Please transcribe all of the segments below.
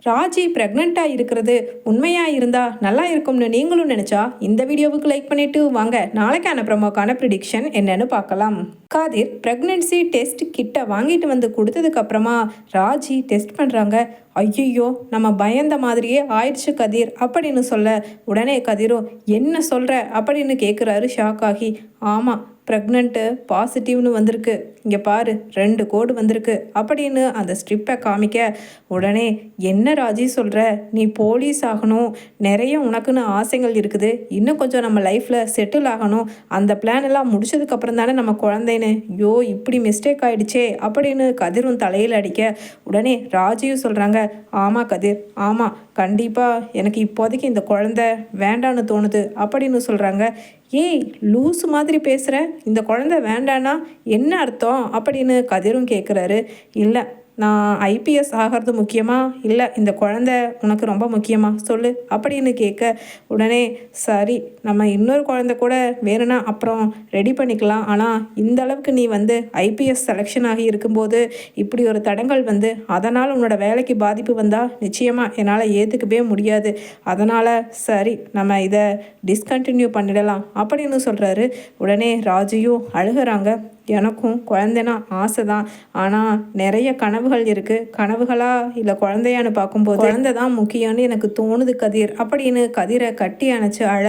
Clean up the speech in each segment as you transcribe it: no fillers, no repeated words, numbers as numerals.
ராஜி ப்ரெக்னெண்ட்டாக இருக்கிறது உண்மையாக இருந்தால் நல்லா இருக்கும்னு நீங்களும் நினச்சா இந்த வீடியோவுக்கு லைக் பண்ணிவிட்டு வாங்க நாளைக்கான ப்ரமோக்கான ப்ரிடிக்ஷன் என்னன்னு பார்க்கலாம். காதிர் ப்ரெக்னென்சி டெஸ்ட் கிட்ட வாங்கிட்டு வந்து கொடுத்ததுக்கப்புறமா ராஜி டெஸ்ட் பண்ணுறாங்க. ஐயோ நம்ம பயந்த மாதிரியே ஆயிடுச்சு கதிர் அப்படின்னு சொல்ல, உடனே கதிரும் என்ன சொல்கிற அப்படின்னு கேட்குறாரு ஷாக் ஆகி. ஆமாம், ப்ரெக்னென்ட்டு பாசிட்டிவ்னு வந்திருக்கு, இங்கே பாரு 2 கோடு வந்திருக்கு அப்படின்னு அந்த ஸ்ட்ரிப்பை காமிக்க, உடனே என்ன ராஜி சொல்கிற, நீ போலீஸ் ஆகணும், நிறைய உனக்குன்னு ஆசைகள் இருக்குது, இன்னும் கொஞ்சம் நம்ம லைஃப்பில் செட்டில் ஆகணும், அந்த பிளான் எல்லாம் முடிச்சதுக்கப்புறம் தானே நம்ம குழந்தைன்னு, ஐயோ இப்படி மிஸ்டேக் ஆகிடுச்சே அப்படின்னு கதிரும் தலையில் அடிக்க, உடனே ராஜியும் சொல்கிறாங்க. ஆமாம் கதிர், ஆமாம், கண்டிப்பாக எனக்கு இப்போதைக்கு இந்த குழந்தை வேண்டான்னு தோணுது அப்படின்னு சொல்கிறாங்க. ஏய் லூஸ் மாதிரி பேசுகிற, இந்த குழந்தை வேண்டானா என்ன அர்த்தம் அப்படின்னு கதிரும் கேட்குறாரு. இல்லை, நான் ஐபிஎஸ் ஆகிறது முக்கியமா, இல்லை இந்த குழந்தை உனக்கு ரொம்ப முக்கியமா சொல்லு அப்படின்னு கேட்க, உடனே சரி நம்ம இன்னொரு குழந்தை கூட வேணும்னா அப்புறம் ரெடி பண்ணிக்கலாம், ஆனால் இந்த அளவுக்கு நீ ஐபிஎஸ் செலெக்ஷன் ஆகி இருக்கும்போது இப்படி ஒரு தடங்கள் அதனால் உன்னோட வேலைக்கு பாதிப்பு வந்தால் நிச்சயமாக என்னால் ஏற்றுக்கவே முடியாது, அதனால் சரி நம்ம இதை டிஸ்கண்டினியூ பண்ணிடலாம் அப்படின்னு சொல்கிறாரு. உடனே ராஜியும் அழுகிறாங்க. எனக்கும் குழந்தைனா ஆசை தான், ஆனால் நிறைய கனவுகள் இருக்குது, கனவுகளா இல்லை குழந்தையான்னு பார்க்கும்போது குழந்தை தான் முக்கியம்னு எனக்கு தோணுது கதிர் அப்படின்னு கதிரை கட்டி அணைச்சி அழ,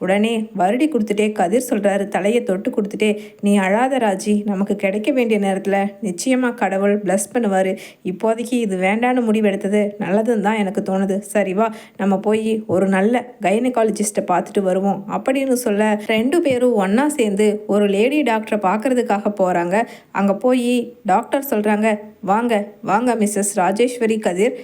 உடனே வருடி கொடுத்துட்டே கதிர் சொல்கிறாரு, தலையை தொட்டு கொடுத்துட்டே, நீ அழாத ராஜி, நமக்கு கிடைக்க வேண்டிய நேரத்தில் நிச்சயமாக கடவுள் ப்ளஸ் பண்ணுவார், இப்போதைக்கு இது வேண்டான்னு முடிவெடுத்தது நல்லதுன்னு தான் எனக்கு தோணுது, சரிவா நம்ம போய் ஒரு நல்ல கைனகாலஜிஸ்ட்டை பார்த்துட்டு வருவோம் அப்படின்னு சொல்ல, 2 பேரும் ஒன்றா சேர்ந்து ஒரு லேடி டாக்டரை பார்க்குறதுக்காக போகிறாங்க. அங்கே போய் டாக்டர் சொல்கிறாங்க, வாங்க வாங்க மிஸ்ஸஸ் ராஜேஸ்வரி கதிர்,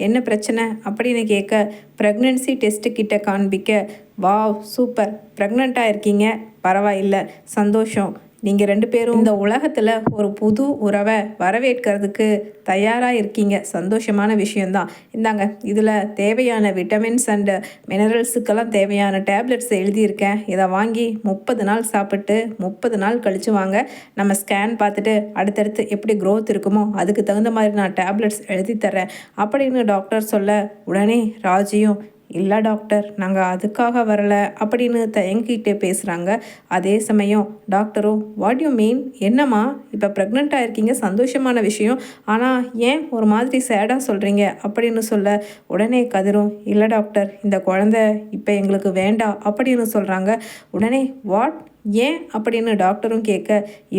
என்ன பிரச்சனை அப்படின்னு கேட்க, ப்ரெக்னென்சி டெஸ்ட்டு கிட்ட காண்பிக்க, வாவ் சூப்பர், ப்ரெக்னெண்ட்டாக இருக்கீங்க, பரவாயில்லை, சந்தோஷம், நீங்கள் 2 பேரும் இந்த உலகத்தில் ஒரு புது உறவை வரவேற்கிறதுக்கு தயாராக இருக்கீங்க, சந்தோஷமான விஷயந்தான், இந்தாங்க இதில் தேவையான விட்டமின்ஸ் அண்டு மினரல்ஸுக்கெல்லாம் தேவையான டேப்லெட்ஸ் எழுதியிருக்கேன், இதை வாங்கி 30 நாள் சாப்பிட்டு 30 நாள் கழித்து வாங்க, நம்ம ஸ்கேன் பார்த்துட்டு அடுத்தடுத்து எப்படி க்ரோத் இருக்குமோ அதுக்கு தகுந்த மாதிரி நான் டேப்லெட்ஸ் எழுதி தரேன் அப்படின்னு டாக்டர் சொல்ல, உடனே ராஜியும் இல்லை டாக்டர் நாங்கள் அதுக்காக வரலை அப்படின்னு தயங்கிட்டே பேசுகிறாங்க. அதே சமயம் டாக்டரும் வாட் யூ மீன், என்னம்மா இப்போ ப்ரெக்னெண்ட்டாக இருக்கீங்க, சந்தோஷமான விஷயம், ஆனால் ஏன் ஒரு மாதிரி சேடாக சொல்கிறீங்க அப்படின்னு சொல்ல, உடனே கதிரும் இல்லை டாக்டர் இந்த குழந்தை இப்போ எங்களுக்கு வேண்டாம் அப்படின்னு சொல்கிறாங்க. உடனே வாட், ஏன் அப்படின்னு டாக்டரும் கேட்க,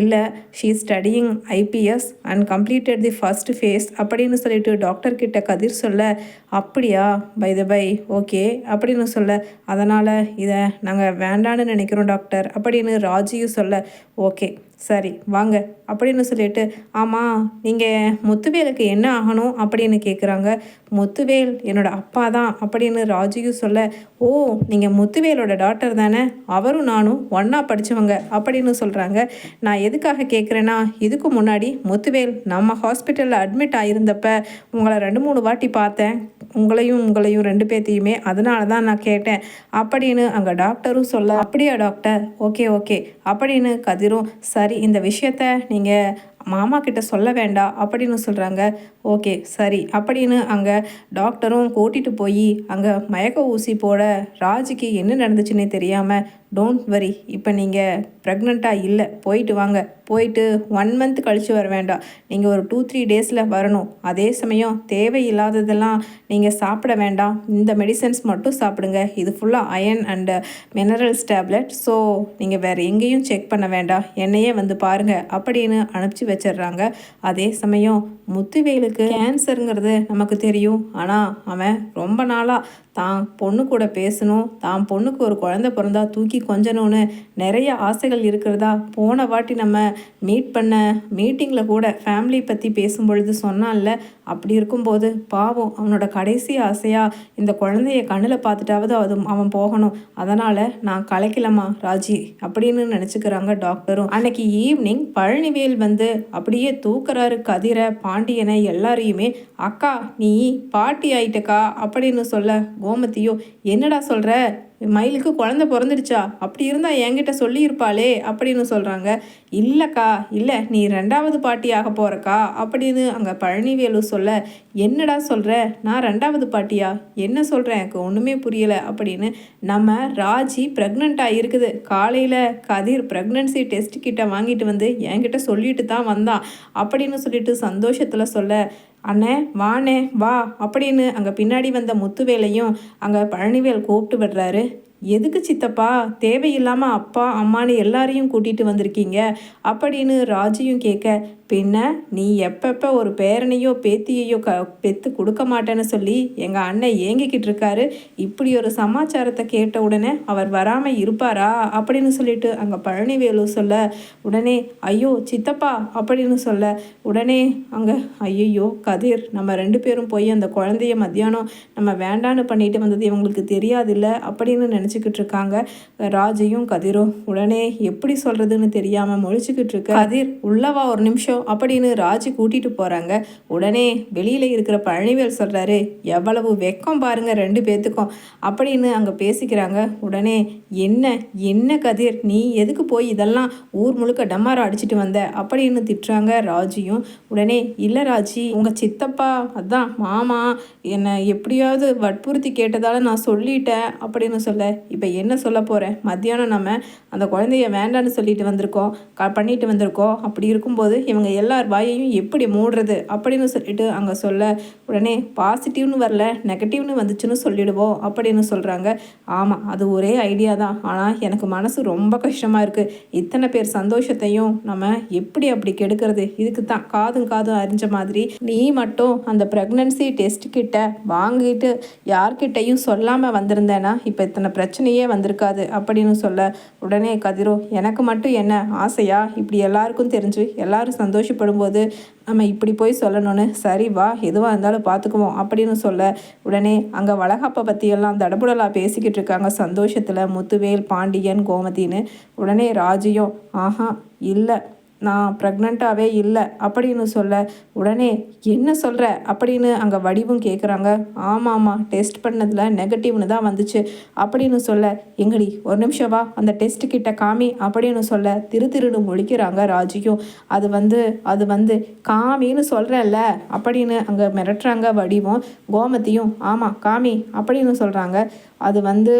இல்லை she studying IPS and completed the first face அப்படின்னு சொல்லிட்டு டாக்டர்கிட்ட கதிர் சொல்ல, அப்படியா பை த பை ஓகே அப்படின்னு சொல்ல, அதனால் இதை நாங்கள் வேண்டான்னு நினைக்கிறோம் டாக்டர் அப்படின்னு ராஜியும் சொல்ல, ஓகே சரி வாங்க அப்படின்னு சொல்லிட்டு, ஆமாம் நீங்கள் முத்துவேலுக்கு என்ன ஆகணும் அப்படின்னு கேட்குறாங்க. முத்துவேல் என்னோடய அப்பா தான் அப்படின்னு ராஜியும் சொல்ல, ஓ நீங்கள் முத்துவேலோட டாக்டர் தானே, அவரும் நானும் ஒன்றா படித்தவங்க அப்படின்னு சொல்கிறாங்க. நான் எதுக்காக கேட்குறேன்னா, இதுக்கு முன்னாடி முத்துவேல் நம்ம ஹாஸ்பிட்டலில் அட்மிட் ஆகியிருந்தப்ப உங்களை 2-3 வாட்டி பார்த்தேன், உங்களையும் 2 பேர்த்தையுமே, அதனால தான் நான் கேட்டேன் அப்படின்னு அங்கே டாக்டரும் சொல்ல, அப்படியா டாக்டர், ஓகே ஓகே அப்படின்னு கதிரும், சரி இந்த விஷயத்த நீங்கள் மாமா கிட்ட சொல்ல வேண்டாம் அப்படின்னு சொல்கிறாங்க. ஓகே சரி அப்படின்னு அங்கே டாக்டரும் கூட்டிகிட்டு போய் அங்கே மயக்க ஊசி போட, ராஜிக்கு என்ன நடந்துச்சுன்னே தெரியாமல், டோன்ட் வரி இப்போ நீங்கள் ப்ரெக்னெண்ட்டாக இல்லை, போயிட்டு வாங்க, போயிட்டு 1 மந்த் கழித்து வர வேண்டாம், நீங்கள் ஒரு 2-3 டேஸில் வரணும், அதே சமயம் தேவையில்லாததெல்லாம் நீங்கள் சாப்பிட வேண்டாம், இந்த மெடிசன்ஸ் மட்டும் சாப்பிடுங்க, இது ஃபுல்லாக iron and minerals tablet, so நீங்கள் வேறு எங்கேயும் செக் பண்ண வேண்டாம், என்னையே பாருங்கள் அப்படின்னு அனுப்பிச்சி வச்சிடுறாங்க. அதே சமயம் முத்துவேலுக்கு கேன்சருங்கிறது நமக்கு தெரியும், ஆனால் அவன் ரொம்ப நாளாக தான் பொண்ணு கூட பேசணும், தான் பொண்ணுக்கு ஒரு குழந்தை பிறந்தா தூக்கி கொஞ்சணும்னு நிறைய ஆசைகள் இருக்கிறதா போன வாட்டி நம்ம மீட் பண்ண மீட்டிங்கில் கூட ஃபேமிலி பற்றி பேசும்பொழுது சொன்னான்ல, அப்படி இருக்கும்போது பாவம் அவனோட கடைசி ஆசையாக இந்த குழந்தைய கண்ணில் பார்த்துட்டாவது அவன் போகணும், அதனால் நான் கலைக்கலம்மா ராஜி அப்படின்னு நினச்சிக்கிறாங்க டாக்டரும். அன்னைக்கு ஈவினிங் பழனிவேல் அப்படியே தூக்குறாரு கதிரை, பாண்டியனை, எல்லாரையுமே. அக்கா நீ பாட்டி ஆயிட்டக்கா அப்படின்னு சொல்ல, கோமதியோ என்னடா சொல்கிற, மயிலுக்கு குழந்தை பிறந்துடுச்சா? அப்படி இருந்தால் என்கிட்ட சொல்லியிருப்பாளே அப்படின்னு சொல்கிறாங்க. இல்லைக்கா, இல்லை, நீ 2வது பாட்டி ஆக போகிறக்கா அப்படின்னு அங்கே பழனிவேலு சொல்ல, என்னடா சொல்கிற? நான் 2வது பாட்டியா? என்ன சொல்கிறேன், எனக்கு ஒன்றுமே புரியலை அப்படின்னு. நம்ம ராஜி ப்ரெக்னெண்ட்டாக இருக்குது. காலையில் கதிர் ப்ரெக்னன்சி டெஸ்ட் கிட்ட வாங்கிட்டு வந்து என்கிட்ட சொல்லிட்டு தான் வந்தான் அப்படின்னு சொல்லிட்டு சந்தோஷத்தில் சொல்ல, அண்ணே வாண்ணே வா அப்படின்னு அங்கே பின்னாடி வந்த முத்துவேலையும் அங்கே பழனிவேல் கூப்பிட்டு விடுறாரு. எதுக்கு சித்தப்பா தேவையில்லாமல் அப்பா அம்மானு எல்லாரையும் கூட்டிகிட்டு வந்திருக்கீங்க அப்படின்னு ராஜியும் கேட்க, பின்ன நீ எப்பப்போ ஒரு பேரனையோ பேத்தியையோ பெற்று கொடுக்க மாட்டேன்னு சொல்லி எங்கள் அண்ணன் ஏங்கிக்கிட்டு இருக்காரு. இப்படி ஒரு சமாச்சாரத்தை கேட்ட உடனே அவர் வராமல் இருப்பாரா அப்படின்னு சொல்லிட்டு அங்கே பழனிவேலு சொல்ல, உடனே ஐயோ சித்தப்பா அப்படின்னு சொல்ல, உடனே அங்கே ஐயோ கதிர், நம்ம 2 பேரும் போய் அந்த குழந்தைய மத்தியானம் நம்ம வேண்டான்னு பண்ணிட்டு வந்தது இவங்களுக்கு தெரியாதில்ல அப்படின்னு நினச்சிக்கிட்டு இருக்காங்க ராஜையும் கதிரும். உடனே எப்படி சொல்கிறதுன்னு தெரியாமல் முழிச்சுக்கிட்டு இருக்க கதிர், உள்ளவா ஒரு நிமிஷம் அப்படின்னு ராஜி கூட்டிட்டு போறாங்க. உடனே வெளியில இருக்கிற பழனிவேல் சொல்றாரு, எவ்வளவு வெக்கம் பாருங்க 2 பேத்துக்கும் அப்படின்னு அங்க பேசிக்கிறாங்க. உடனே என்ன என்ன கதிர், நீ எதுக்கு போய் இதெல்லாம் ஊர் முழுக்க டம்மாரா அடிச்சுட்டு வந்த அப்படின்னு திட்டுறாங்க ராஜியும். உடனே இல்லை ராஜி, உங்க சித்தப்பா அதான் மாமா என்னை எப்படியாவது வற்புறுத்தி கேட்டதால நான் சொல்லிட்டேன் அப்படின்னு சொல்ல, இப்போ என்ன சொல்ல போகிறேன்? மத்தியானம் நம்ம அந்த குழந்தைய வேண்டான்னு சொல்லிட்டு வந்திருக்கோம், பண்ணிட்டு வந்திருக்கோம். அப்படி இருக்கும்போது இவங்க எல்லார் வாயையும் எப்படி மூடுறது அப்படின்னு சொல்லிட்டு அங்கே சொல்ல, உடனே பாசிட்டிவ்னு வரல நெகட்டிவ்னு வந்துச்சுன்னு சொல்லிடுவோம் அப்படின்னு சொல்கிறாங்க. ஆமாம், அது ஒரே ஐடியா தான். ஆனால் எனக்கு மனசு ரொம்ப கஷ்டமாக இருக்குது. இத்தனை பேர் சந்தோஷத்தையும் நம்ம எப்படி அப்படி கெடுக்கிறது? இதுக்கு தான் காதும் அறிஞ்ச மாதிரி நீ மட்டும் அந்த ப்ரெக்னன்சி டெஸ்ட் கிட்ட வாங்கிட்டு யார்கிட்டையும் சொல்லாமல் வந்திருந்தேன்னா இப்போ இத்தனை பிரச்சனையே வந்திருக்காது அப்படின்னு சொல்ல, உடனே கதிரோ, எனக்கு மட்டும் என்ன ஆசையா இப்படி எல்லாருக்கும் தெரிஞ்சு எல்லாரும் சந்தோஷப்படும் போது நம்ம இப்படி போய் சொல்லணும்னு? சரி வா, எதுவாக இருந்தாலும் பார்த்துக்குவோம் அப்படின்னு சொல்ல, உடனே அங்கே வளகாப்பை பற்றியெல்லாம் தடபுடலாக பேசிக்கிட்டு இருக்காங்க சந்தோஷத்தில் முத்துவேல், பாண்டியன், கோமதின்னு. உடனே ராஜியும் ஆஹா இல்லை, நான் ப்ரெக்னெண்ட்டாகவே இல்லை அப்படின்னு சொல்ல, உடனே என்ன சொல்கிற அப்படின்னு அங்கே வடிவும் கேட்குறாங்க. ஆமாம், டெஸ்ட் பண்ணதில் நெகட்டிவ்னு தான் வந்துச்சு அப்படின்னு சொல்ல, எங்கடி ஒரு நிமிஷம் வா, அந்த டெஸ்ட் கிட்ட காமி அப்படின்னு சொல்ல திருன்னு முழிக்கிறாங்க ராஜியும். அது வந்து காமின்னு சொல்கிறேன்ல அப்படின்னு அங்கே மிரட்டுறாங்க வடிவும். கோமதியும் ஆமாம் காமி அப்படின்னு சொல்கிறாங்க. அது வந்து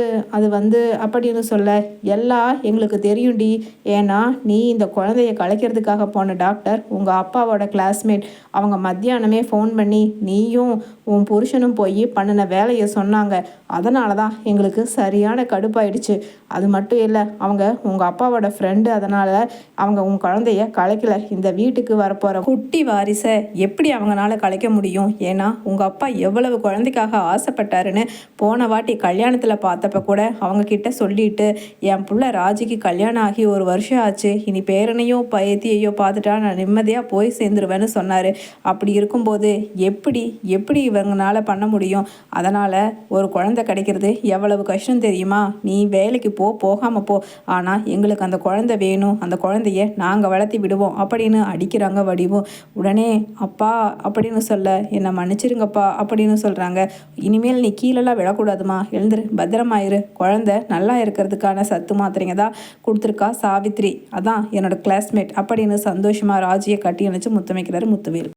அப்படின்னு சொல்ல, எல்லாம் எங்களுக்கு தெரியும்டி, ஏன்னா நீ இந்த குழந்தைய கலைக்கிறதுக்காக போன டாக்டர் உங்கள் அப்பாவோட கிளாஸ்மேட். அவங்க மத்தியானமே ஃபோன் பண்ணி நீயும் உன் புருஷனும் போய் பண்ணின வேலையை சொன்னாங்க. அதனால தான் எங்களுக்கு சரியான கடுப்பாயிடுச்சு. அது மட்டும் இல்லை, அவங்க உங்கள் அப்பாவோட ஃப்ரெண்டு, அதனால் அவங்க உன் குழந்தைய கலைக்கல. இந்த வீட்டுக்கு வரப்போகிற குட்டி வாரிசை எப்படி அவங்களால கலைக்க முடியும்? ஏன்னா உங்கள் அப்பா எவ்வளவு குழந்தைக்காக ஆசைப்பட்டாருன்னு போன வாட்டி கல்யாணத்தில் பார்த்தப்ப கூட அவங்கக்கிட்ட சொல்லிட்டு, என் புள்ள ராஜிக்கு கல்யாணம் ஆகி 1 வருஷம் ஆச்சு, இனி பேரனையோ பேத்தியையோ பார்த்துட்டா நான் நிம்மதியாக போய் சேர்ந்துருவேன்னு சொன்னார். அப்படி இருக்கும்போது எப்படி இவங்களால பண்ண முடியும்? அதனால் ஒரு குழந்தை கிடைக்கிறது எவ்வளவு கஷ்டம் தெரியுமா? நீ வேலைக்கு போகாமல் போ, ஆனால் எங்களுக்கு அந்த குழந்தை வேணும், அந்த குழந்தைய நாங்கள் வளர்த்தி விடுவோம் அப்படின்னு அடிக்கிறாங்க வடிவும். உடனே அப்பா அப்படின்னு சொல்ல, என்னை மன்னிச்சிருங்கப்பா அப்படின்னு சொல்கிறாங்க. இனிமேல் நீ கீழெல்லாம் விழக்கூடாதுமா, எழுந்துரு, பத்திரமாயிரு, குழந்தை நல்லா இருக்கிறதுக்கான சத்து மாத்திரைங்க தான் கொடுத்துருக்கா சாவித்ரி, அதான் என்னோட கிளாஸ்மேட் அப்படின்னு சந்தோஷமாக ராஜியை கட்டி அணைச்சு முத்தமைக்கிறாரு முத்துவேல்.